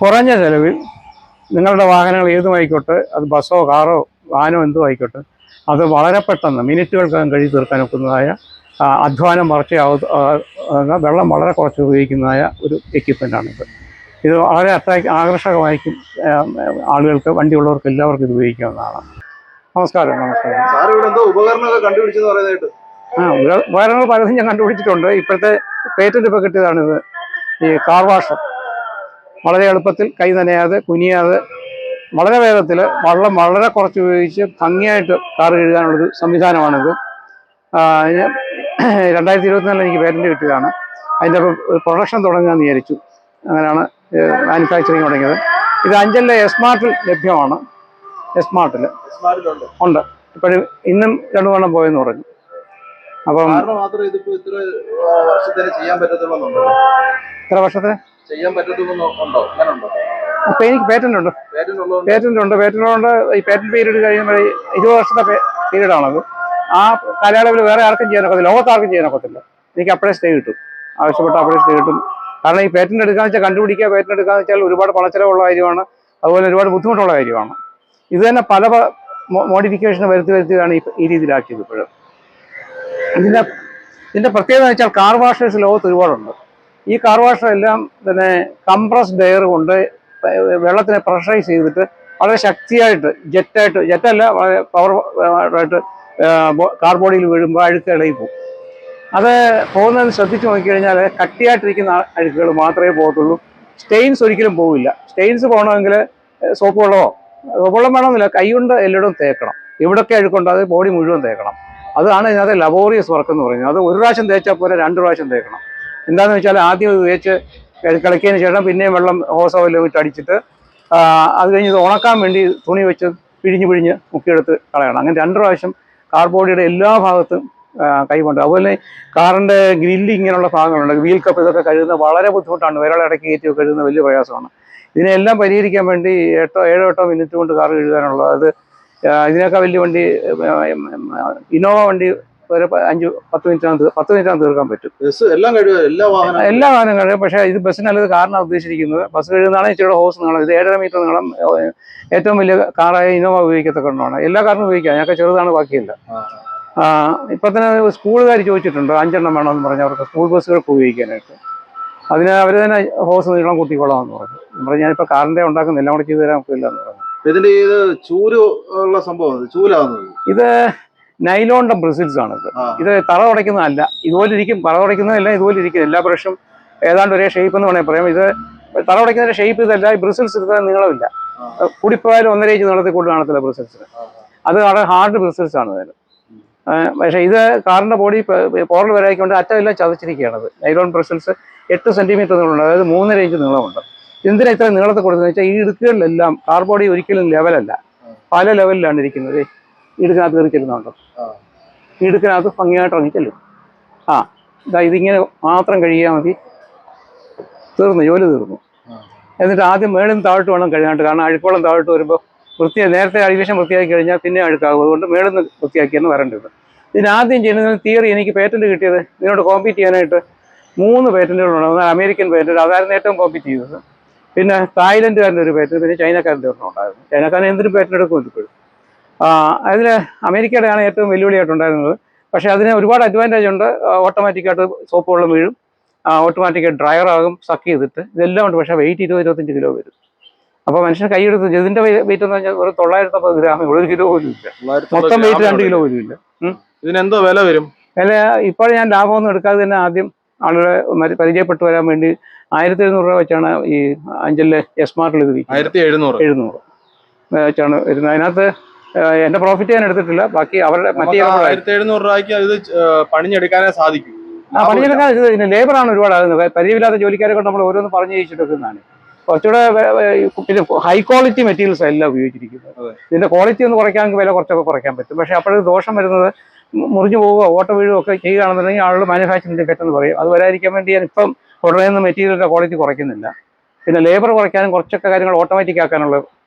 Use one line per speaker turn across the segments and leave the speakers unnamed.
കുറഞ്ഞ ചെലവിൽ നിങ്ങളുടെ വാഹനങ്ങൾ ഏതുമായിക്കോട്ടെ, അത് ബസ്സോ കാറോ വാനോ എന്തോ ആയിക്കോട്ടെ, അത് വളരെ പെട്ടെന്ന് മിനിറ്റുകൾക്കകം കഴുകി തീർക്കാൻ ഒക്കുന്നതായ, അധ്വാനം വെള്ളം വളരെ കുറച്ച് ഉപയോഗിക്കുന്നതായ ഒരു എക്യുപ്മെൻ്റാണിത്. ഇത് വളരെ ആകർഷകമായിരിക്കും ആളുകൾക്ക്, വണ്ടിയുള്ളവർക്ക് എല്ലാവർക്കും ഇത് ഉപയോഗിക്കാവുന്നതാണ്. നമസ്കാരം. ഉപകരണങ്ങൾ പലതും ഞാൻ കണ്ടുപിടിച്ചിട്ടുണ്ട്. ഇപ്പോഴത്തെ പേറ്റന്റ് ഇപ്പോൾ കിട്ടിയതാണിത്. ഈ കാർ വാഷർ വളരെ എളുപ്പത്തിൽ കൈ നനയാതെ കുനിയാതെ വളരെ വേഗത്തിൽ വെള്ളം വളരെ കുറച്ച് ഉപയോഗിച്ച് ഭംഗിയായിട്ട് കാർ കഴുകാനുള്ളൊരു സംവിധാനമാണിത്. 2024 എനിക്ക് പേറ്റന്റ് കിട്ടിയതാണ്. അതിൻ്റെ പ്രൊഡക്ഷൻ തുടങ്ങുകയെന്ന് വിചാരിച്ചു. അങ്ങനെയാണ് മാനുഫാക്ചറിങ് തുടങ്ങിയത്. ഇത് അഞ്ചലിലെ എസ്മാർട്ടിൽ ലഭ്യമാണ്. എസ്മാർട്ടിൽ ഉണ്ട്. ഇപ്പോഴും ഇന്നും 2 വണ്ണം പോയെന്ന് പറഞ്ഞു. അപ്പം ഇത്ര വർഷത്തിന് അപ്പൊ എനിക്ക് പേറ്റന്റ് ഉണ്ട്. ഈ പേറ്റന്റ് പീരീഡ് കഴിയുമ്പോൾ 20 വർഷത്തെ പീരീഡാണത്. ആ കാലയളവിൽ വേറെ ആർക്കും ചെയ്യാനൊക്കത്തില്ല, ലോകത്താർക്കും ചെയ്യാനൊക്കത്തില്ല. എനിക്ക് അപ്പോഴേ സ്റ്റേ കിട്ടും, ആവശ്യപ്പെട്ട അപ്പോഴേ സ്റ്റേ കിട്ടും. കാരണം ഈ പേറ്റന്റ് എടുക്കാന്ന് വെച്ചാൽ, കണ്ടുപിടിക്കുക പേറ്റന്റ് എടുക്കാന്ന് വെച്ചാൽ ഒരുപാട് പണച്ചെലവുള്ള കാര്യമാണ്, അതുപോലെ ഒരുപാട് ബുദ്ധിമുട്ടുള്ള കാര്യമാണ്. ഇത് തന്നെ പല മോഡിഫിക്കേഷൻ വരുത്തിയാണ് ഈ രീതിയിലാക്കിയത്. ഇപ്പോഴും ഇതിന്റെ പ്രത്യേകത എന്ന് വെച്ചാൽ, കാർ വാഷേഴ്സ് ലോകത്ത് ഒരുപാടുണ്ട്. ഈ കാർ വാഷർ എല്ലാം തന്നെ കംപ്രസ്ഡ് എയർ കൊണ്ട് വെള്ളത്തിനെ പ്രഷറൈസ് ചെയ്തിട്ട് വളരെ ശക്തിയായിട്ട് ജെറ്റല്ല വളരെ പവറായിട്ട് കാർ ബോഡിയിൽ വീഴുമ്പോൾ അഴുക്ക് ഇളകി പോകും. അത് പോകുന്നതിന് ശ്രദ്ധിച്ച് നോക്കിക്കഴിഞ്ഞാൽ കട്ടിയായിട്ടിരിക്കുന്ന അഴുക്കുകൾ മാത്രമേ പോകത്തുള്ളൂ. സ്റ്റെയിൻസ് ഒരിക്കലും പോവില്ല. സ്റ്റെയിൻസ് പോകണമെങ്കിൽ സോപ്പ് വെള്ളം വേണമെന്നില്ല, കൈ കൊണ്ട് എല്ലായിടവും തേക്കണം. എവിടെയൊക്കെ അഴുക്കുണ്ടോ അത് ബോഡി മുഴുവൻ തേക്കണം. അതാണ് ഇതിനകത്ത് ലബോറിയസ് വർക്ക് എന്ന് പറയുന്നത്. അത് ഒരു പ്രാവശ്യം തേച്ചാൽ പോലെ 2 പ്രാവശ്യം തേക്കണം. എന്താണെന്ന് വെച്ചാൽ, ആദ്യം ഇത് തേച്ച് കളിക്കിയതിന് ശേഷം പിന്നെയും വെള്ളം ഹോസ് ഓയിൽ ഇട്ട് അടിച്ചിട്ട് അത് കഴിഞ്ഞ് ഇത് ഉണക്കാൻ വേണ്ടി തുണി വെച്ച് പിഴിഞ്ഞ് മുക്കിയെടുത്ത് കളയണം. അങ്ങനെ 2 പ്രാവശ്യം കാർ ബോഡിയുടെ എല്ലാ ഭാഗത്തും കൈകൊണ്ട്. അതുപോലെ കാറിൻ്റെ ഗ്രില്ല് ഇങ്ങനെയുള്ള ഭാഗങ്ങളുണ്ട്, വീൽ കപ്പ്, ഇതൊക്കെ കഴുകുന്നത് വളരെ ബുദ്ധിമുട്ടാണ്. വിരൽ ഇടയ്ക്ക് കയറ്റി കഴുകുന്ന വലിയ പ്രയാസമാണ്. ഇതിനെല്ലാം പരിഹരിക്കാൻ വേണ്ടി 7-8 മിനിറ്റ് കൊണ്ട് കാർ കഴുകാനുള്ളത്. അത് ഇതിനൊക്കെ വലിയ വണ്ടി, ഇന്നോവ വണ്ടി ഒരു 5-10 മിനിറ്റിനകം തീർക്കാൻ പറ്റും. എല്ലാ വാഹനം കഴിയും. പക്ഷേ ഇത് ബസ്സിനല്ലത് കാറിനാണ് ഉദ്ദേശിച്ചിരിക്കുന്നത്. ബസ് കഴുകുന്നതാണ് ഇച്ചിരി ഹോസ് നീളം. ഇത് 7.5 മീറ്റർ നീളം. ഏറ്റവും വലിയ കാറായ ഇന്നോവ ഉപയോഗിക്കത്തക്കൊണ്ടാണ്. എല്ലാ കാറിനും ഉപയോഗിക്കാം. ഞങ്ങൾക്ക് ചെറുതാണ്, ബാക്കിയില്ല. ഇപ്പം തന്നെ സ്കൂളുകാർ ചോദിച്ചിട്ടുണ്ട് 5 എണ്ണം വേണമെന്ന് പറഞ്ഞ്, അവർക്ക് സ്കൂൾ ബസ്സുകൾക്ക് ഉപയോഗിക്കാനായിട്ട്. അതിന് അവർ തന്നെ ഹോസ് നീളം കൂട്ടിക്കൊള്ളാമെന്ന് പറഞ്ഞു. ഞാനിപ്പോൾ കാറിൻ്റെ ഉണ്ടാക്കുന്ന എല്ലാം കൂടെ ചെയ്തു തരാൻ നമുക്കില്ല എന്ന് പറഞ്ഞു.
ഇതിന്റെ ഇത് ചൂര് ഉള്ള സംഭവം ചൂലാവുന്നത്
ഇത് നൈലോണിന്റെ ബ്രിസിൽസ് ആണ്. ഇത് തറ ഉടയ്ക്കുന്നതല്ല. ഇതുപോലെ ഇരിക്കും, തറ ഉടയ്ക്കുന്നതല്ല, ഇതുപോലെ ഇരിക്കും. എല്ലാ ബ്രഷും ഏതാണ്ട് ഒരേ ഷേപ്പ് എന്ന് വേണമെങ്കിൽ പറയാം. ഇത് തറ ഉടയ്ക്കുന്നതിന്റെ ഷേപ്പ് ഇതല്ല. ഈ ബ്രിസിൽസ് ഇത്ര നീളമില്ല. കൂടിപ്പോയാലും 1.5 ഇഞ്ച് നീളത്തിൽ കൂടുതൽ കാണത്തില്ല ബ്രിസിൽസിന്. അത് വളരെ ഹാർഡ് ബ്രിസിൽസ് ആണ് ഇതിന്. പക്ഷേ ഇത് കാറിന്റെ ബോഡി പോറൽ വരായിക്കൊണ്ട് അറ്റമെല്ലാം ചതച്ചിരിക്കുകയാണത്. നൈലോൺ ബ്രിസിൽസ് 8 സെന്റിമീറ്റർ നീളമുണ്ട്, അതായത് 3.5 ഇഞ്ച് നീളമുണ്ട്. എന്തിനാ ഇത്ര നീളത്തിൽ കൊടുക്കുന്നത് വെച്ചാൽ, ഈ ഇടുക്കുകളിലെല്ലാം കാർ ബോഡി ഒരിക്കലും ലെവലല്ല, പല ലെവലിലാണ് ഇരിക്കുന്നത്. ഇടുക്കിനകത്ത് കയറി ചെല്ലുന്നുണ്ടോ, ഈ ഇടുക്കിനകത്ത് ഭംഗിയായിട്ട് ഇറങ്ങി ചെല്ലും. ഇതിങ്ങനെ മാത്രം കഴിയാൽ മതി, ജോലി തീർന്നു. എന്നിട്ട് ആദ്യം മേളിൽ നിന്ന് താഴോട്ട് വേണം കഴുകാണ്ട്. കാരണം അഴുക്കോളം താഴോട്ട് വരുമ്പോൾ നേരത്തെ അടിവേഷം വൃത്തിയാക്കി കഴിഞ്ഞാൽ പിന്നെ അഴുക്കാകും. അതുകൊണ്ട് മേളിൽ നിന്ന് വൃത്തിയാക്കിയാണ് വരേണ്ടത്. ഇതിനാദ്യം ചെയ്യുന്നത് തിയറി. എനിക്ക് പേറ്റന്റ് കിട്ടിയത് ഇതിനോട് കോമ്പീറ്റ് ചെയ്യാനായിട്ട് 3 പേറ്റന്റുകളുണ്ട്. ഒന്ന് അമേരിക്കൻ പേറ്റന്റ്, അതായിരുന്നു ഏറ്റവും കോമ്പീറ്റ് ചെയ്തത്. പിന്നെ തായ്ലൻഡുകാരൻ്റെ ഒരു പേറ്റന്റ്, പിന്നെ ചൈനക്കാരൻ്റെ ഒരെണ്ണം ഉണ്ടായിരുന്നു. ചൈനക്കാരൻ എന്തിനും പേറ്റന്റ് എടുക്കും ഇപ്പോഴും. അതിൽ അമേരിക്കയുടെയാണ് ഏറ്റവും വെല്ലുവിളിയായിട്ടുണ്ടായിരുന്നത്. പക്ഷേ അതിന് ഒരുപാട് അഡ്വാൻറ്റേജ് ഉണ്ട്. ഓട്ടോമാറ്റിക്കായിട്ട് സോപ്പ് വെള്ളം വീഴും, ഓട്ടോമാറ്റിക്കായിട്ട് ഡ്രയർ ആകും, സക്ക് ചെയ്തിട്ട്. ഇതെല്ലാം ഉണ്ട്. പക്ഷേ വെയിറ്റ് 20-25 കിലോ വരും. അപ്പോൾ മനുഷ്യൻ കൈയെടുത്ത് ഇതിന്റെ വെയിറ്റ് എന്ന് പറഞ്ഞാൽ ഒരു 950 ഗ്രാമേ ഉള്ളൂ, 1 കിലോ പോലും ഇല്ല. മൊത്തം വെയിറ്റ് 2 കിലോ പോലും ഇല്ല.
ഇതിനെന്തോ വില വരും?
വില ഇപ്പോൾ ഞാൻ ലാഭമൊന്നും എടുക്കാതെ തന്നെ ആദ്യം ആളുകളെ പരിചയപ്പെട്ടു വരാൻ വേണ്ടി 1700 രൂപ വെച്ചാണ് ഈ അഞ്ചലിലെ എസ്മാർട്ടിൽ ഇത് 1700 വെച്ചാണ് വരുന്നത്. അതിനകത്ത് എന്റെ പ്രോഫിറ്റ് ഞാൻ എടുത്തിട്ടില്ല, ബാക്കി അവരുടെ മറ്റേ
1700 രൂപയ്ക്ക് ഇത് പണിഞ്ഞെടുക്കാനേ സാധിക്കും.
പണിഞ്ഞെടുക്കാൻ ഇതിന് ലേബറാണ് ഒരുപാട് ആകുന്നത്. പരിചയമില്ലാത്ത ജോലിക്കാരെ കൊണ്ട് നമ്മൾ ഓരോന്ന് പറഞ്ഞ് ചെയ്യിച്ചിട്ടൊക്കെയാണ്. കുറച്ചുകൂടെ പിന്നെ ഹൈ ക്വാളിറ്റി മെറ്റീരിയൽസ് എല്ലാം ഉപയോഗിച്ചിരിക്കുന്നത്. ഇതിന്റെ ക്വാളിറ്റി ഒന്ന് കുറയ്ക്കാമെങ്കിൽ വില കുറച്ചൊക്കെ കുറയ്ക്കാൻ പറ്റും. പക്ഷേ അപ്പോഴത് ദോഷം വരുന്നത്, മുറിഞ്ഞു പോവുകയോ ഓട്ട വീഴുകയോ ഒക്കെ ചെയ്യുകയാണെന്നുണ്ടെങ്കിൽ ആളുകൾ മാനുഫാക്ചറിംഗ് ഡിഫക്റ്റ് എന്ന് പറയും. അത് വരാതിരിക്കാൻ വേണ്ടി ഞാൻ ഇപ്പം ഉടനെ നിന്ന് മെറ്റീരിയലിന്റെ ക്വാളിറ്റി കുറയ്ക്കുന്നില്ല. പിന്നെ ലേബർ കുറയ്ക്കാനും കുറച്ചൊക്കെ കാര്യങ്ങൾ ഓട്ടോമാറ്റിക് ആക്കാനുള്ള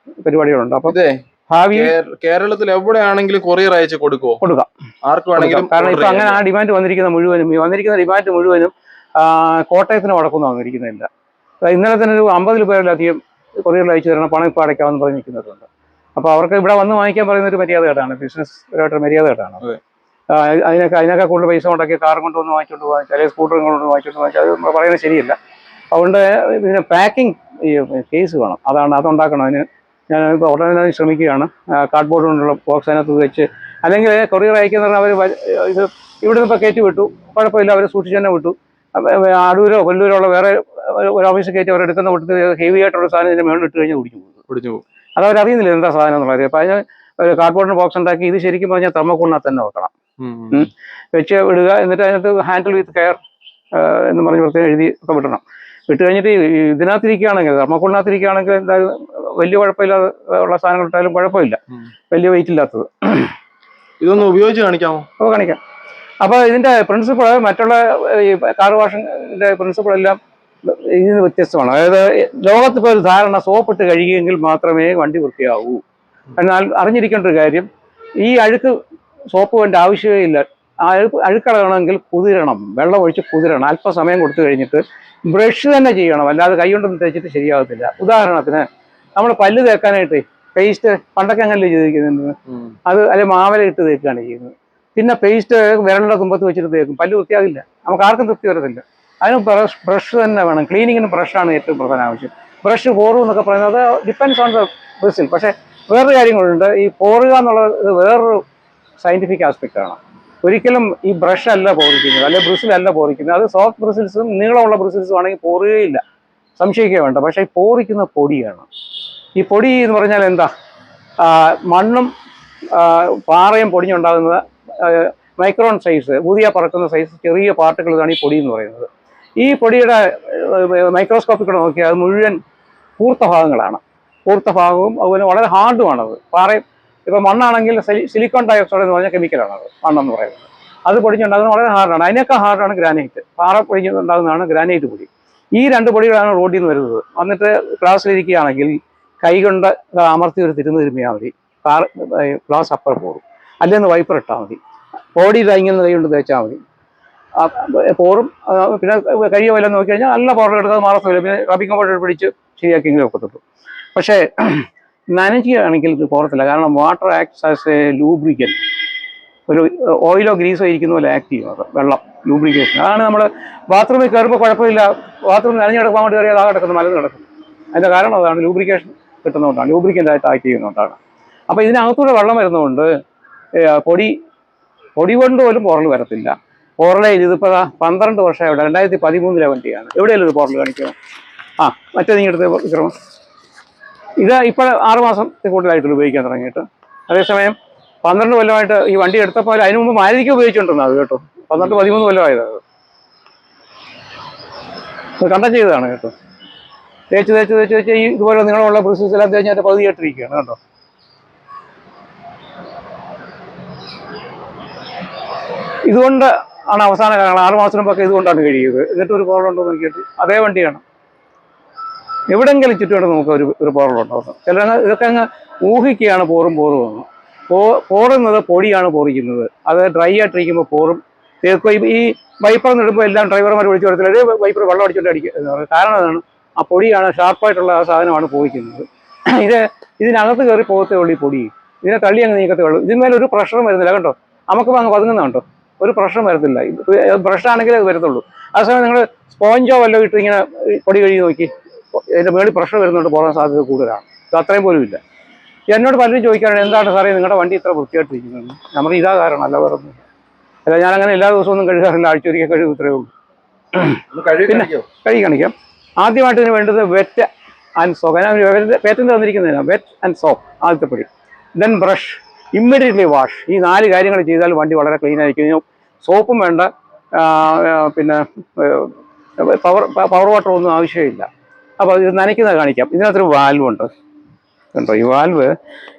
പരിപാടികളുണ്ട്. അപ്പം ഭാവിയിൽ
കേരളത്തിൽ എവിടെയാണെങ്കിലും കൊറിയർ അയച്ച് കൊടുക്കാം, ആർക്ക് വേണമെങ്കിലും.
കാരണം ഇപ്പൊ അങ്ങനെ ആ ഡിമാൻഡ് വന്നിരിക്കുന്ന ഡിമാൻഡ് മുഴുവനും കോട്ടയത്തിന് വടക്കൊന്നും വന്നിരിക്കുന്നില്ല. ഇന്നലെ തന്നെ ഒരു 50 പേരിലധികം കൊറിയറിൽ അയച്ചു തരണം, പണം ഇപ്പോൾ അടയ്ക്കാമെന്ന് പറഞ്ഞ് നിൽക്കുന്നവരുണ്ട്. അപ്പോൾ അവർക്ക് ഇവിടെ വന്ന് വാങ്ങിക്കാൻ പറയുന്ന ഒരു മര്യാദ കേട്ടാണ്, ബിസിനസ് പരമായിട്ടൊരു മര്യാദ കേട്ടാണ്. അതിനൊക്കെ കൂടുതൽ പൈസ മുടക്കി കാർ കൊണ്ടുവന്ന് വാങ്ങിച്ചുകൊണ്ട് പോകാൻ, ചില സ്കൂട്ടറും കൊണ്ടുവന്ന് വാങ്ങിച്ചുകൊണ്ട് പോകാൻ, അത് നമ്മൾ പറയുന്നത് ശരിയല്ല. അതുകൊണ്ട് ഇതിന് പാക്കിംഗ് ഈ കേസ് വേണം, അതുണ്ടാക്കണം. അതിന് ഞാൻ ഇപ്പോൾ ഉടനെ ശ്രമിക്കുകയാണ്. കാർഡ്ബോർഡ് കൊണ്ടുള്ള ബോക്സ് അതിനകത്ത് വെച്ച്, അല്ലെങ്കിൽ കൊറിയർ അയക്കുന്ന അവർ ഇത് ഇവിടുന്ന് ഇപ്പോൾ കയറ്റി വിട്ടു, കുഴപ്പമില്ല, അവർ സൂക്ഷിച്ച് തന്നെ വിട്ടു. അടൂരോ കൊല്ലൂരോ ഉള്ള വേറെ ഒരു ഓഫീസിൽ കയറ്റി അവർ എടുക്കുന്ന കൊടുത്ത് ഹെവി ആയിട്ടുള്ള സാധനം ഇതിൻ്റെ മേളിൽ ഇട്ട് കഴിഞ്ഞാൽ പിടിച്ചു പോകും. അത് അവരറിയുന്നില്ല എന്താ സാധനം എന്നുള്ളത്. അപ്പോൾ അതിന് ഒരു കാർഡ്ബോർഡിന് ബോക്സ് ഉണ്ടാക്കി, ഇത് ശരിക്കും പറഞ്ഞാൽ തെർമോക്കോളിനകത്ത് തന്നെ വെക്കണം, വെച്ച് വിടുക. എന്നിട്ട് അതിനകത്ത് ഹാൻഡിൽ വിത്ത് കെയർ എന്ന് പറഞ്ഞ് പ്രത്യേകം എഴുതി ഒക്കെ വിടണം. വിട്ട് കഴിഞ്ഞിട്ട് ഇതിനകത്തിരിക്കുകയാണെങ്കിൽ, തെർമോക്കോളിനകത്തിരിക്കുകയാണെങ്കിൽ എന്തായാലും വലിയ കുഴപ്പമില്ലാതെ ഉള്ള സാധനങ്ങൾ ഇട്ടാലും കുഴപ്പമില്ല, വലിയ വെയിറ്റ് ഇല്ലാത്തത്.
ഇതൊന്ന് ഉപയോഗിച്ച് കാണിക്കാമോ?
അപ്പോൾ കാണിക്കാം. അപ്പോൾ ഇതിൻ്റെ പ്രിൻസിപ്പിൾ മറ്റുള്ള ഈ കാർ വാഷിൻ്റെ പ്രിൻസിപ്പിളെല്ലാം ഇതിന് വ്യത്യസ്തമാണ്. അതായത് ലോകത്തിപ്പോൾ ഒരു ധാരണ, സോപ്പിട്ട് കഴുകിയെങ്കിൽ മാത്രമേ വണ്ടി വൃത്തിയാവൂ. എന്നാൽ അറിഞ്ഞിരിക്കേണ്ട ഒരു കാര്യം, ഈ അഴുക്ക് സോപ്പ് വേണ്ട ആവശ്യമേ ഇല്ല. ആ അഴുക്കളയണമെങ്കിൽ കുതിരണം, വെള്ളം ഒഴിച്ച് കുതിരണം. അല്പസമയം കൊടുത്തു കഴിഞ്ഞിട്ട് ബ്രഷ് തന്നെ ചെയ്യണം, അല്ലാതെ കൈ കൊണ്ടൊന്നും തേച്ചിട്ട് ശരിയാകത്തില്ല. ഉദാഹരണത്തിന് നമ്മൾ പല്ല് തേക്കാനായിട്ട് പേസ്റ്റ് പണ്ടൊക്കെ അങ്ങനെ ചെയ്തിരിക്കുന്നത്, അത് അല്ലെങ്കിൽ മാവല ഇട്ട് തേക്കുകയാണ് ചെയ്യുന്നത്. പിന്നെ പേസ്റ്റ് വിരലിൻ്റെ തുമ്പത്ത് വെച്ചിട്ട് തേക്കും, പല്ല് വൃത്തിയാകില്ല, നമുക്ക് ആർക്കും തൃപ്തി വരത്തില്ല. അതിന് ബ്രഷ് തന്നെ വേണം. ക്ലീനിങ്ങിന് ബ്രഷാണ് ഏറ്റവും പ്രധാന ആവശ്യം. ബ്രഷ് പോറും എന്നൊക്കെ പറയുന്നത് ഡിപ്പെൻഡ്സ് ഓൺ ദ ബ്രിസിൽ. പക്ഷേ വേറൊരു കാര്യങ്ങളുണ്ട്, ഈ പോറുക എന്നുള്ളത് വേറൊരു സയൻറ്റിഫിക് ആസ്പെക്റ്റ് ആണ്. ഒരിക്കലും ഈ ബ്രഷ് അല്ല പോറിക്കുന്നത്, അല്ലെങ്കിൽ ബ്രിസിലല്ല പോറിക്കുന്നത്. അത് സോഫ്റ്റ് ബ്രിസിൽസും നീളമുള്ള ബ്രിസിൽസും ആണെങ്കിൽ പോറുകയില്ല, സംശയിക്കുക വേണ്ട. പക്ഷേ ഈ പോറിക്കുന്ന പൊടിയാണ്. ഈ പൊടി എന്ന് പറഞ്ഞാൽ എന്താ, മണ്ണും പാറയും പൊടിഞ്ഞുണ്ടാകുന്നത് മൈക്രോൺ സൈസ്, ഊതിയ പറക്കുന്ന സൈസ് ചെറിയ പാർട്ടിക്കിൾ, ഇതാണ് ഈ പൊടി എന്ന് പറയുന്നത്. ഈ പൊടിയുടെ മൈക്രോസ്കോപ്പിൽ കൂടെ നോക്കിയാൽ അത് മുഴുവൻ കൂർത്ത ഭാഗങ്ങളാണ്. കൂർത്ത ഭാഗവും അതുപോലെ വളരെ ഹാർഡുമാണത്. പാറയും ഇപ്പോൾ മണ്ണാണെങ്കിൽ സിലിക്കോൺ ഡയോക്സൈഡ് എന്ന് പറഞ്ഞ കെമിക്കലാണത്, മണ്ണെന്ന് പറയുന്നത്. അത് പൊടിഞ്ഞുണ്ടാകുന്നത് വളരെ ഹാർഡാണ്. അതിനൊക്കെ ഹാർഡാണ് ഗ്രാനൈറ്റ്. പാറ പൊടിഞ്ഞുണ്ടാകുന്നതാണ് ഗ്രാനൈറ്റ് പൊടി. ഈ രണ്ട് പൊടികളാണ് റോഡിൽ നിന്ന് വരുന്നത്. വന്നിട്ട് ക്ലാസ്സിലിരിക്കുകയാണെങ്കിൽ കൈകൊണ്ട് അമർത്തി ഒരു തിരുമ്മിയാൽ മതി, ഗ്ലാസ് അപ്പർ പോറും. അല്ലെങ്കിൽ വൈപ്പർ ഇട്ടാൽ മതി, ബോഡി ഇങ്ങനെ കൈ കൊണ്ട് തേച്ചാൽ മതി, പോറും. പിന്നെ കഴിയോ എല്ലാം നോക്കി കഴിഞ്ഞാൽ നല്ല പൗഡർ എടുക്കാതെ മാറത്തില്ല. പിന്നെ റബ്ബിംഗ് പൗഡർ പിടിച്ച് ശരിയാക്കിയെങ്കിലും ഒക്കത്തുള്ളൂ. പക്ഷേ നനയ്ക്കുകയാണെങ്കിൽ ഇത് പോറത്തില്ല. കാരണം വാട്ടർ ആക്ട്സ് ആസ് എ ലൂബ്രിക്കൻ, ഒരു ഓയിലോ ഗ്രീസോ ഇരിക്കുന്ന പോലെ ആക്ട് ചെയ്യും അത്, വെള്ളം ലൂബ്രിക്കേഷൻ. അതാണ് നമ്മൾ ബാത്റൂമിൽ കയറുമ്പോൾ കുഴപ്പമില്ല, ബാത്റൂമിൽ നനഞ്ഞു കിടക്കാൻ വേണ്ടി കയറിയാൽ ആകെ കിടക്കുന്നു, മലന്ന് കിടക്കും. അതിൻ്റെ കാരണം അതാണ്, ലൂബ്രിക്കേഷൻ കിട്ടുന്നതുകൊണ്ടാണ്, ലൂബ്രിക്കൻ്റായിട്ട് ആക്ട് ചെയ്യുന്നതുകൊണ്ടാണ്. അപ്പോൾ ഇതിനകത്തൂടെ വെള്ളം വരുന്നതുകൊണ്ട് പൊടി കൊണ്ട് പോലും പോറൽ വരത്തില്ല. പോറലെ ഇതിപ്പോൾ 12 വർഷമായി, 2013 വണ്ടിയാണ്. എവിടെയല്ലോ ഇത് പോറൽ കാണിക്കുമോ? മറ്റേ നീ എടുത്ത് വിക്രമം, ഇത് ഇപ്പോൾ 6 മാസത്തിൽ കൂടുതലായിട്ടുള്ള ഉപയോഗിക്കാൻ തുടങ്ങിയിട്ട്. അതേസമയം 12 കൊല്ലമായിട്ട് ഈ വണ്ടി എടുത്തപ്പോൾ, അതിന് മുമ്പ് മാരുതിക്ക് ഉപയോഗിച്ചുകൊണ്ടിരുന്നത് അത് കേട്ടോ. 12-13 കൊല്ലമായത് അത് കണ്ടം ചെയ്തതാണ് കേട്ടോ. തേച്ച് ഈ ഇതുപോലെ നിങ്ങളുള്ള ബ്രിസിൽസ് എല്ലാം തേച്ച് അതിൻ്റെ പകുതി ഇട്ടിരിക്കുകയാണ് കേട്ടോ. ഇതുകൊണ്ട് ആണ് അവസാന കാലങ്ങൾ 6 മാസത്തിന് മുമ്പൊക്കെ ഇതുകൊണ്ടാണ് കഴിയുന്നത്. എന്നിട്ട് ഒരു പ്രോബ്ലം ഉണ്ടോ നോക്കിയിട്ട് അതേ വണ്ടിയാണ്. എവിടെയെങ്കിലും ചുറ്റുപാട് നമുക്ക് ഒരു പ്രോബ്ലം ഉണ്ടാകും. ചില ഇതൊക്കെ അങ്ങ് ഊഹിക്കുകയാണ് പോറും എന്ന്. പോറുന്നത് പൊടിയാണ് പോറിക്കുന്നത്. അത് ഡ്രൈ ആയിട്ടിരിക്കുമ്പോൾ പോറും ഈ വൈപ്പർ നിടുമ്പോൾ എല്ലാം ഡ്രൈവർമാർ വിളിച്ചു വരത്തില്ല, വൈപ്പർ വെള്ളം അടിച്ചുകൊണ്ട് അടിക്കുക. കാരണം അതാണ്, ആ പൊടിയാണ്, ഷാർപ്പായിട്ടുള്ള ആ സാധനമാണ് പോയിക്കുന്നത്. ഇതിനകത്ത് കയറി പോകത്തേ ഉള്ളൂ ഈ പൊടി. ഇതിനെ തള്ളി അങ്ങ് നീക്കത്തേ ഉള്ളൂ. ഇതിന്മേൽ ഒരു പ്രഷറും വരുന്നില്ല കേട്ടോ. നമുക്ക് അങ്ങ് പതുങ്ങുന്നുണ്ടോ, ഒരു പ്രശ്നം വരത്തില്ല. ബ്രഷാണെങ്കിലേ അത് വരത്തുള്ളൂ. അതേസമയം നിങ്ങൾ സ്പോഞ്ചോ വല്ലതും ഇട്ട് ഇങ്ങനെ പൊടി കഴുകി നോക്കി, അതിൻ്റെ മേളിൽ പ്രഷർ വരുന്നുണ്ട്, പോകാൻ സാധ്യത കൂടുതലാണ്. ഇത് അത്രയും പോലും ഇല്ല. എന്നോട് പലരും ചോദിക്കാറുണ്ട്, എന്താണ് സാറേ നിങ്ങളുടെ വണ്ടി ഇത്ര വൃത്തിയായിട്ടിരിക്കുന്നത്? നമുക്ക് ഇതാ കാരണം, അല്ല വേറെ ഒന്നും. അല്ല, ഞാനങ്ങനെ എല്ലാ ദിവസവും ഒന്നും കഴുകാറില്ല, ആഴ്ചയൊരിക്കൽ കഴുകും, ഇത്രയേ ഉള്ളൂ. പിന്നെ കഴുകി കാണിക്കാം. ആദ്യമായിട്ട് ഇതിന് വേണ്ടത് വെറ്റ് ആൻഡ് സോപ്പ്. ഞാൻ പേറ്റന്റ് തന്നിരിക്കുന്നതിനാണ് വെറ്റ് ആൻഡ് സോപ്പ്, ആദ്യത്തെ പടി. Then brush, immediately wash. ഈ 4 കാര്യങ്ങൾ ചെയ്താൽ വണ്ടി വളരെ ക്ലീൻ ആയിരിക്കും. സോപ്പും വേണ്ട, പിന്നെ പവർ വാട്ടർ ഒന്നും ആവശ്യമില്ല. അപ്പോൾ ഇത് നനയ്ക്കുന്നത് കാണിക്കാം. ഇതിനകത്തൊരു വാൽവുണ്ട് കണ്ടോ. ഈ വാൽവ്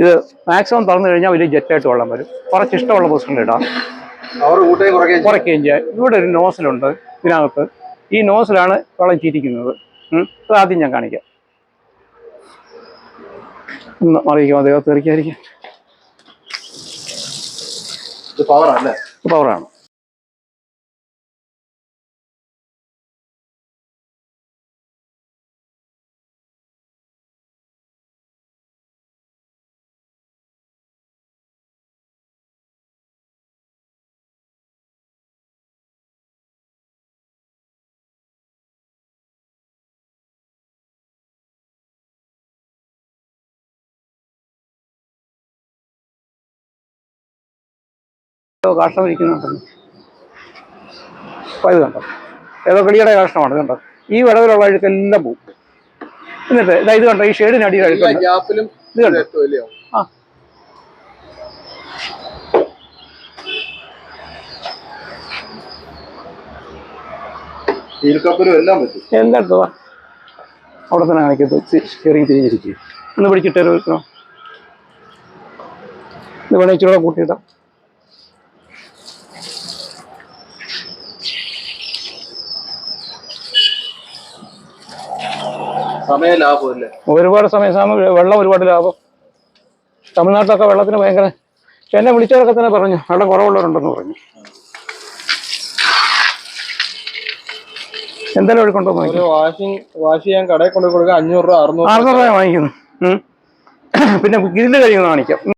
ഇത് മാക്സിമം തുറന്നു കഴിഞ്ഞാൽ വലിയ ജെറ്റായിട്ട് വെള്ളം വരും. കുറച്ച് ഇഷ്ടമുള്ള പൊസിഷനിൽ ഇടാം, കുറയ്ക്കുകയും ചെയ്യാം. ഇവിടെ ഒരു നോസിലുണ്ട് ഇതിനകത്ത്. ഈ നോസിലാണ് വെള്ളം ചീറ്റിക്കുന്നത്. അത് ആദ്യം ഞാൻ കാണിക്കാം. അറിയിക്കാം, അദ്ദേഹം തെറിക്കാതിരിക്കാം. പവറാണ്. കാഷ്ടം ഇരിക്കുന്നുണ്ടല്ലോ. അപ്പോൾ ഇത് കണ്ടോ, ഏതോ കിളിയുടെ കാഷ്ടമാണ് കണ്ടോ. ഈ വിടവിലുള്ള അഴുക്കെല്ലാം പോകും. എന്നിട്ട് ഇത് കണ്ടോ, ഈ ഷെയ്ഡിനടിയിൽ അഴുക്കുണ്ട്. ഇത് കണ്ടോ, ആ എല്ലായിടത്തും അവിടെ തന്നെ കാണിക്കത്ത് ചെറിയ തിരിഞ്ഞിരിക്കും. ഒന്ന് പിടിച്ചിട്ടൊരു വെക്കണം. ഇത് വേണേൽ ഇച്ചിരി കൂടെ കൂട്ടിയിടാം.
സമയം ലാഭമല്ലേ?
ഒരുപാട് സമയം വെള്ളം ഒരുപാട് ലാഭം. തമിഴ്നാട്ടിലൊക്കെ വെള്ളത്തിന് ഭയങ്കര, എന്നെ വിളിച്ചവരൊക്കെ തന്നെ പറഞ്ഞു വെള്ളം കുറവുള്ളവരുണ്ടെന്ന് പറഞ്ഞു. എന്തായാലും ഒഴുക്കുണ്ടോ
വാഷ് ചെയ്യാൻ കടയിൽ കൊണ്ട് കൊടുക്കുക 500 രൂപ 600
രൂപ വാങ്ങിക്കുന്നു. പിന്നെ ഗ്രില്ല് കഴിയുന്ന കാണിക്കാം.